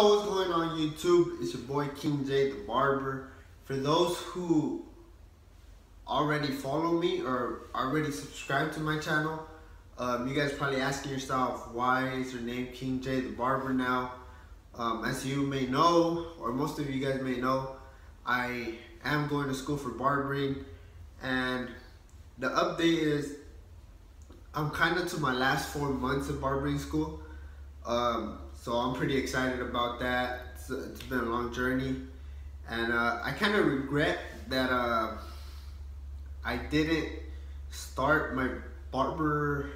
Yo, what's going on YouTube? It's your boy King J, the barber. For those who already follow me or already subscribe to my channel, you guys probably asking yourself, why is your name King J, the barber now? As you may know, or most of you guys may know, I am going to school for barbering, and the update is I'm kind of to my last 4 months of barbering school. So I'm pretty excited about that. It's been a long journey, and I kind of regret that I didn't start my barber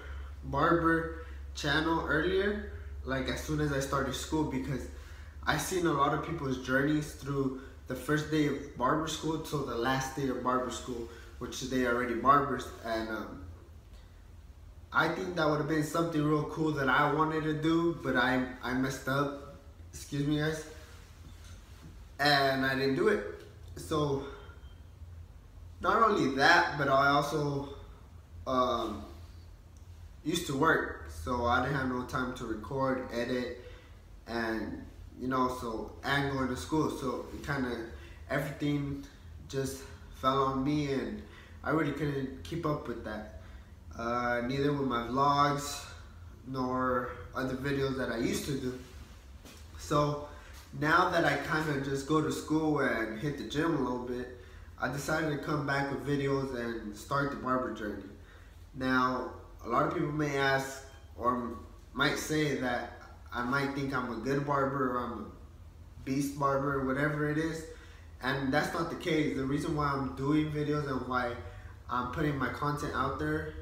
channel earlier, like as soon as I started school, because I've seen a lot of people's journeys through the first day of barber school till the last day of barber school, which they already barbers, and I think that would have been something real cool that I wanted to do, but I messed up, excuse me guys, and I didn't do it. So not only that, but I also used to work, so I didn't have no time to record, edit, and and going to school, so it kind of, everything just fell on me, and I really couldn't keep up with that. Neither with my vlogs nor other videos that I used to do. So now that I kind of just go to school and hit the gym a little bit, I decided to come back with videos and start the barber journey. Now, a lot of people may ask or might say that I might think I'm a good barber or I'm a beast barber, whatever it is, and that's not the case. The reason why I'm doing videos and why I'm putting my content out there,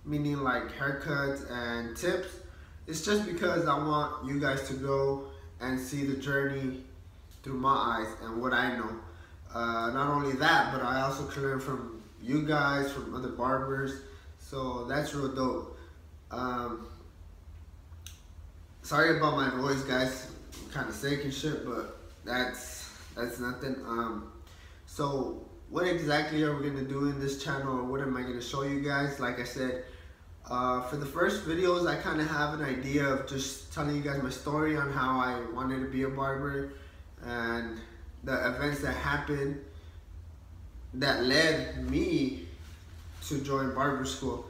meaning like haircuts and tips, it's just because I want you guys to go and see the journey through my eyes and what I know. Not only that, but I also can learn from you guys, from other barbers, so that's real dope. Sorry about my voice, guys. I'm kind of sick and shit, but that's nothing. So what exactly are we going to do in this channel, or what am I going to show you guys? Like I said, for the first videos, I kind of have an idea of just telling you guys my story on how I wanted to be a barber and the events that happened that led me to join barber school.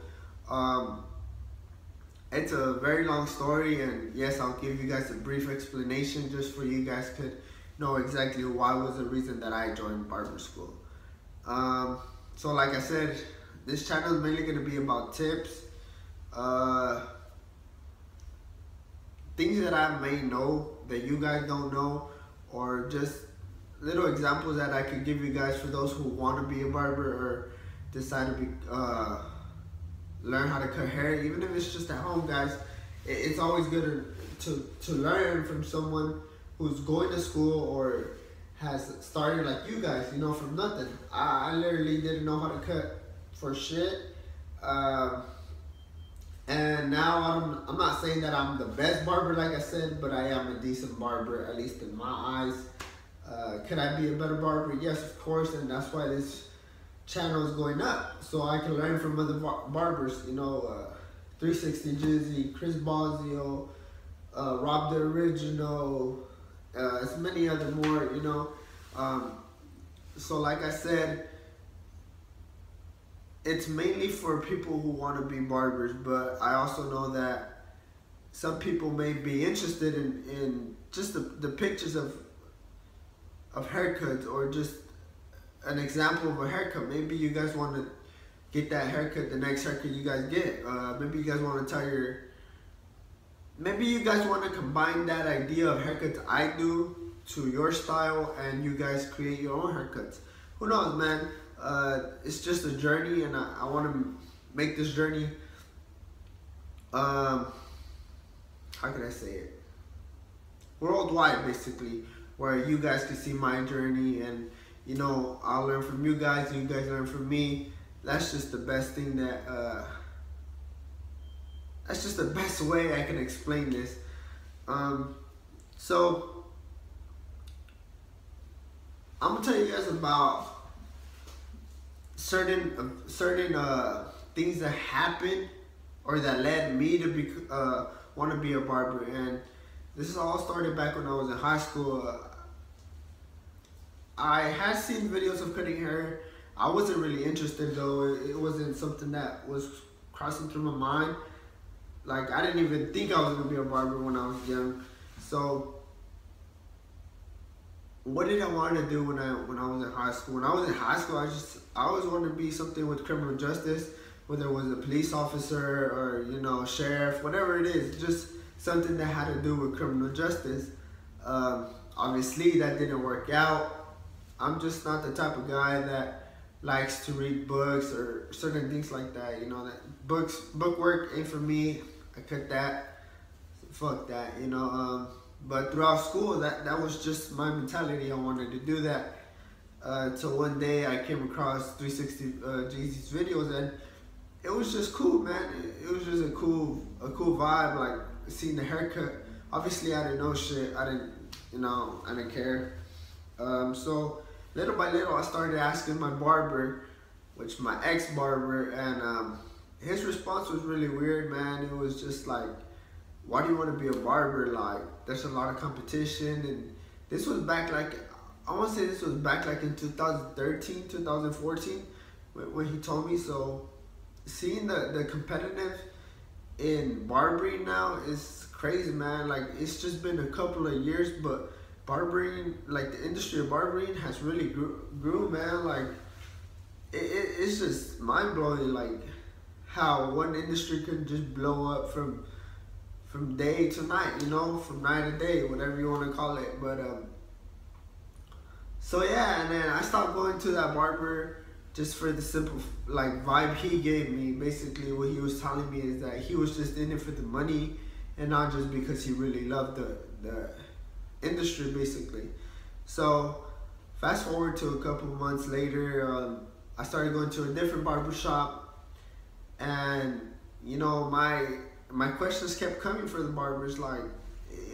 It's a very long story, and yes, I'll give you guys a brief explanation just for you guys could know exactly why was the reason that I joined barber school. So like I said, this channel is mainly going to be about tips, things that I may know that you guys don't know, or just little examples that I could give you guys for those who want to be a barber or decide to be learn how to cut hair, even if it's just at home, guys. It's always good to learn from someone who's going to school or has started like you guys, from nothing. I literally didn't know how to cut for shit, and now I'm not saying that I'm the best barber, like I said, but I am a decent barber, at least in my eyes. Could I be a better barber? Yes, of course, and that's why this channel is going up, so I can learn from other barbers, 360 Jizzy, Chris Bosio, Rob the Original, as many other more, so like I said, it's mainly for people who want to be barbers, but I also know that some people may be interested in just the pictures of haircuts, or just an example of a haircut. Maybe you guys want to get that haircut, the next haircut you guys get. Maybe you guys want to maybe you guys want to combine that idea of haircuts I do to your style, and you guys create your own haircuts. Who knows, man? It's just a journey, and I want to make this journey, how can I say it, worldwide, basically, where you guys can see my journey, and I'll learn from you guys learn from me. That's just the best thing that that's just the best way I can explain this. So I'm gonna tell you guys about certain things that happened or that led me to be want to be a barber. And this is all started back when I was in high school. I had seen videos of cutting hair. I wasn't really interested though. It wasn't something that was crossing through my mind. Like, I didn't even think I was gonna be a barber when I was young. So what did I want to do when I was in high school? When I was in high school, I always wanted to be something with criminal justice, whether it was a police officer or, you know, sheriff, whatever it is, just something that had to do with criminal justice. Obviously that didn't work out. I'm just not the type of guy that likes to read books or certain things like that. You know, that book work ain't for me. I cut that. Fuck that, you know. But throughout school, that was just my mentality. I wanted to do that. Till one day I came across 360 Jeezy's videos, and it was just cool, man. It was just a cool vibe, like seeing the haircut. Obviously, I didn't know shit. I didn't care. So little by little, I started asking my barber, which my ex-barber, and his response was really weird, man. It was just like, why do you want to be a barber? Like, there's a lot of competition. And this was back, like, I want to say this was back like in 2013, 2014 when he told me. So seeing the competitive in barbering now is crazy, man. Like, it's just been a couple of years, but barbering, like the industry of barbering has really grew, man. Like, it's just mind-blowing, like how one industry could just blow up from day to night, you know, from night to day, whatever you want to call it. But so yeah, and then I stopped going to that barber just for the simple like vibe he gave me. Basically what he was telling me is that he was just in it for the money and not just because he really loved the industry, basically. So fast forward to a couple months later, I started going to a different barber shop, and you know, my questions kept coming for the barbers. Like,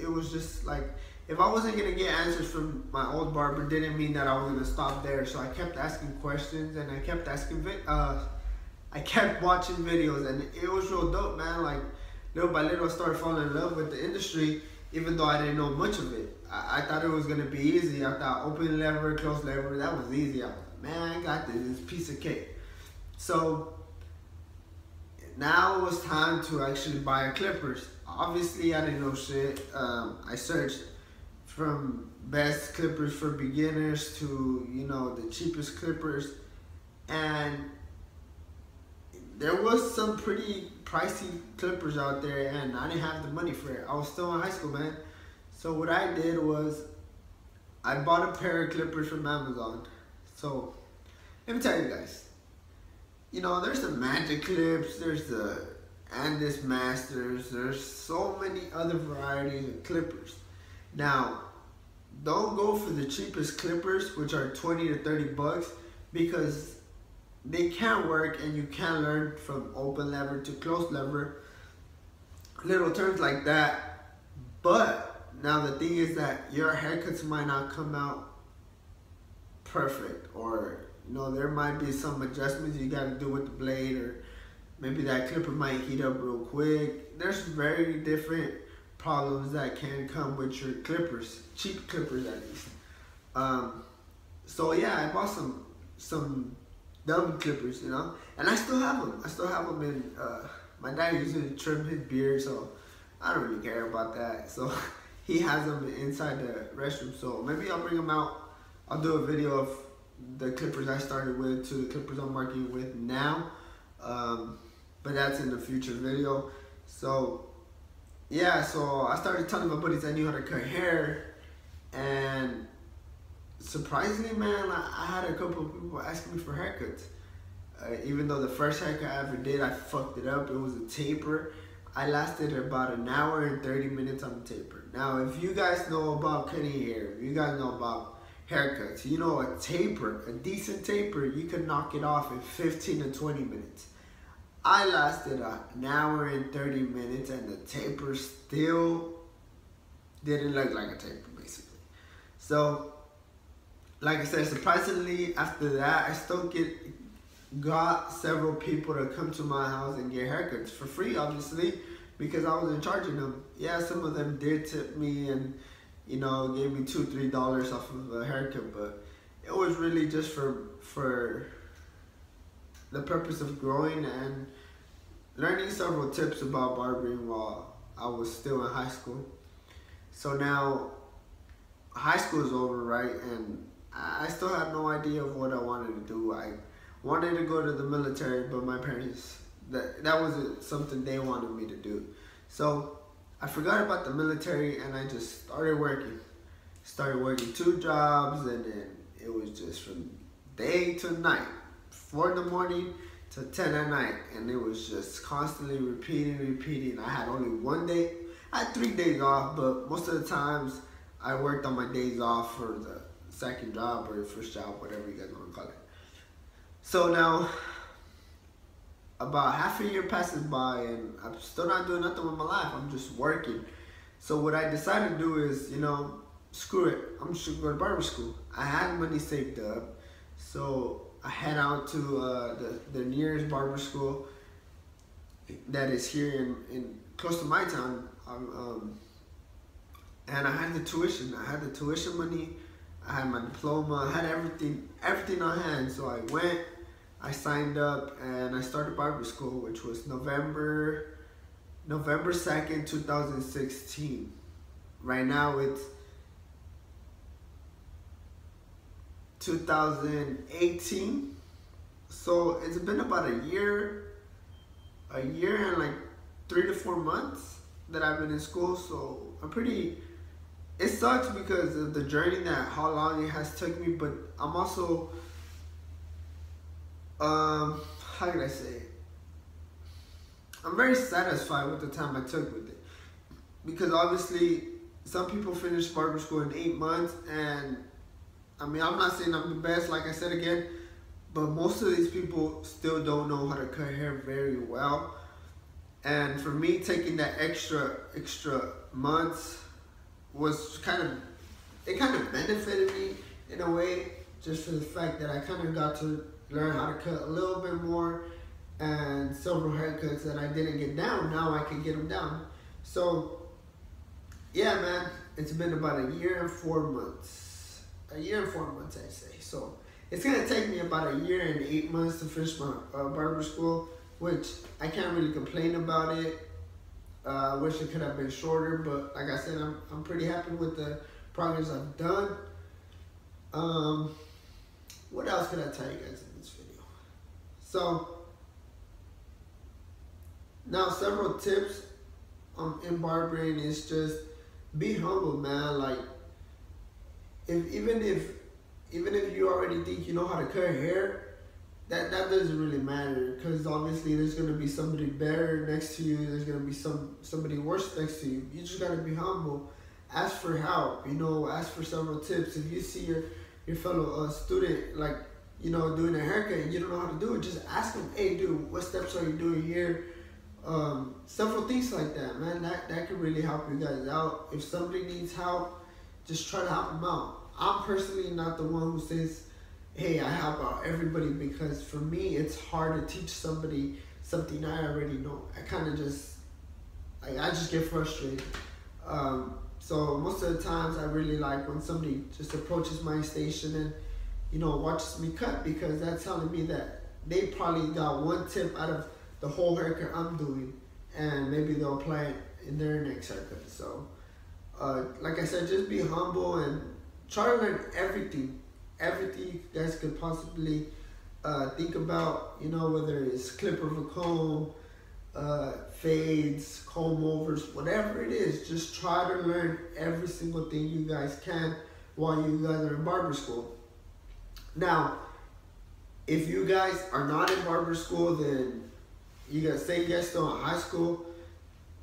it was just like, if I wasn't gonna get answers from my old barber, didn't mean that I was gonna stop there. So I kept asking questions, and I kept watching videos, and it was real dope, man. Like, little by little, I started falling in love with the industry, even though I didn't know much of it. I thought it was gonna be easy. I thought open lever, close lever, that was easy. I was like, man, I got this. It's a piece of cake. So now it was time to actually buy clippers. Obviously, I didn't know shit. I searched from best clippers for beginners to, you know, the cheapest clippers, and there was some pretty pricey clippers out there, and I didn't have the money for it. I was still in high school, man. So what I did was I bought a pair of clippers from Amazon. So let me tell you guys, you know, there's the Magic Clips, there's the Andis Masters, there's so many other varieties of clippers. Now, don't go for the cheapest clippers, which are 20 to 30 bucks, because they can work and you can learn from open lever to closed lever, little terms like that. But now the thing is that your haircuts might not come out perfect, or you know, there might be some adjustments you got to do with the blade, or maybe that clipper might heat up real quick. There's very different problems that can come with your clippers, cheap clippers at least. So yeah, I bought some dumb clippers, you know, and I still have them. I still have them in, my dad usually trim his beard, so I don't really care about that. So he has them inside the restroom, so maybe I'll bring them out. I'll do a video of the clippers I started with to the clippers I'm working with now, but that's in the future video. So yeah, so I started telling my buddies I knew how to cut hair, and surprisingly, man, I had a couple of people asking me for haircuts. Even though the first haircut I ever did, I fucked it up. It was a taper. I lasted about an hour and 30 minutes on the taper. Now, if you guys know about cutting hair, if you guys know about haircuts, you know a taper, a decent taper, you can knock it off in 15 to 20 minutes. I lasted an hour and 30 minutes, and the taper still didn't look like a taper, basically. So, like I said, surprisingly, after that, I still got several people to come to my house and get haircuts for free, obviously, because I wasn't charging them. Yeah, some of them did tip me and, you know, gave me $2-3 off of a haircut, but it was really just for the purpose of growing and learning several tips about barbering while I was still in high school. So now high school is over, right? And I still had no idea of what I wanted to do. I wanted to go to the military, but my parents, that wasn't something they wanted me to do. So I forgot about the military and I just started working. Started working 2 jobs, and then it was just from day to night, 4 in the morning to 10 at night, and it was just constantly repeating. I had only 1 day. I had 3 days off, but most of the times I worked on my days off for the second job or the first job, whatever you guys want to call it. So now, about half a year passes by and I'm still not doing nothing with my life. I'm just working. So what I decided to do is, you know, screw it. I'm just gonna go to barber school. I had money saved up, so I head out to the nearest barber school that is here in close to my town. And I had the tuition. I had the tuition money. I had my diploma. I had everything on hand. So I went. I signed up and I started barber school, which was November 2nd, 2016. Right now it's 2018. So it's been about a year and like 3 to 4 months that I've been in school. So it sucks because of the journey, that how long it has took me, but I'm also, how can I say it? I'm very satisfied with the time I took with it, because obviously some people finish barber school in 8 months, and I mean, I'm not saying I'm the best, like I said again, but most of these people still don't know how to cut hair very well. And for me, taking that extra months was kind of benefited me in a way, just for the fact that I kind of got to learn how to cut a little bit more, and several haircuts that I didn't get down, now I can get them down. So yeah, man, it's been about a year and 4 months. A year and 4 months, I'd say. So it's gonna take me about a year and 8 months to finish my barber school, which I can't really complain about it. I wish it could have been shorter, but like I said, I'm pretty happy with the progress I've done. What else can I tell you guys in this video? So now, several tips in barbering is just be humble, man. Like, even if you already think you know how to cut hair, that doesn't really matter, because obviously there's gonna be somebody better next to you. There's gonna be somebody worse next to you. You just gotta be humble. Ask for help. You know, ask for several tips. If you see your fellow student, like, you know, doing a haircut and you don't know how to do it, just ask them, hey, dude, what steps are you doing here? Several things like that, man. That can really help you guys out. If somebody needs help, just try to help them out. I'm personally not the one who says, hey, I help out everybody, because for me, it's hard to teach somebody something I already know. I just get frustrated. So most of the times I really like when somebody just approaches my station and, you know, watches me cut, because that's telling me that they probably got one tip out of the whole haircut I'm doing, and maybe they'll apply it in their next haircut. So like I said, just be humble and try to learn everything you guys could possibly think about, you know, whether it's clip of a comb, fades, comb overs, whatever it is. Just try to learn every single thing you guys can while you guys are in barber school. Now, if you guys are not in barber school, then you guys say you guys still in high school,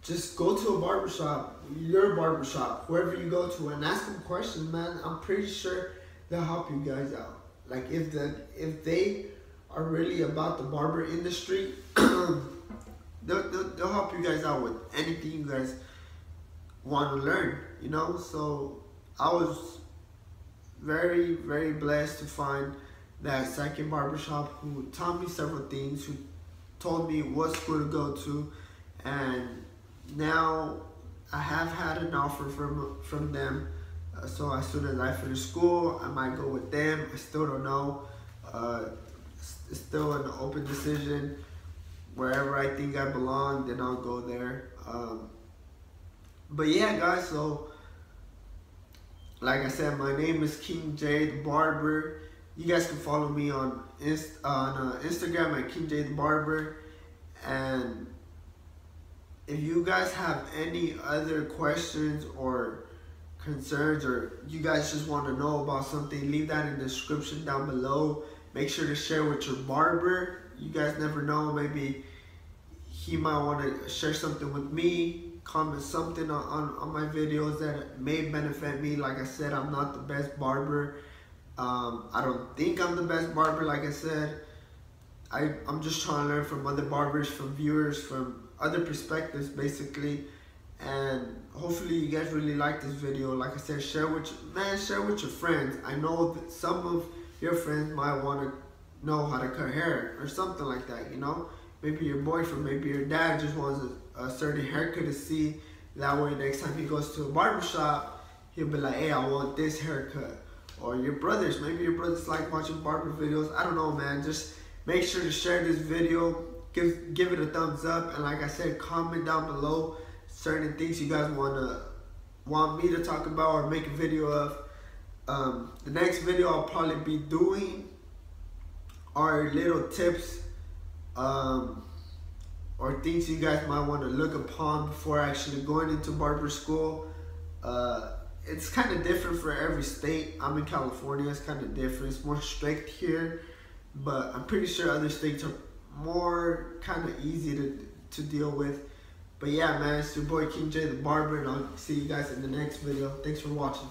just go to a barbershop, your barbershop, wherever you go to, and ask them questions, man. I'm pretty sure they'll help you guys out. Like, if they are really about the barber industry, they'll help you guys out with anything you guys want to learn, you know. So I was very, very blessed to find that second barbershop who taught me several things, who told me what school to go to, and now I have had an offer from them. So as soon as I finish school, I might go with them. I still don't know. It's still an open decision. Wherever I think I belong, then I'll go there. But yeah, guys, so like I said, my name is King J the Barber. You guys can follow me on Instagram at King J the Barber. And if you guys have any other questions or concerns, or you guys just want to know about something, leave that in the description down below. Make sure to share with your barber. You guys never know, maybe he might want to share something with me. Comment something on my videos that may benefit me. Like I said, I'm not the best barber. I don't think I'm the best barber. Like I said, I'm just trying to learn from other barbers, from viewers, from other perspectives basically. And hopefully you guys really like this video. Like I said, share with your friends. I know that some of your friends might want to know how to cut hair or something like that, you know. Maybe your boyfriend, maybe your dad just wants a certain haircut to see. That way next time he goes to a barbershop, he'll be like, hey, I want this haircut. Or your brothers, maybe your brothers like watching barber videos. I don't know, man. Just make sure to share this video. Give it a thumbs up. And like I said, comment down below certain things you guys want me to talk about or make a video of. The next video I'll probably be doing are little tips or things you guys might want to look upon before actually going into barber school. It's kind of different for every state. I'm in California, it's kind of different. It's more strict here, but I'm pretty sure other states are more kind of easy to deal with. But yeah, man, it's your boy King J the Barber, and I'll see you guys in the next video. Thanks for watching.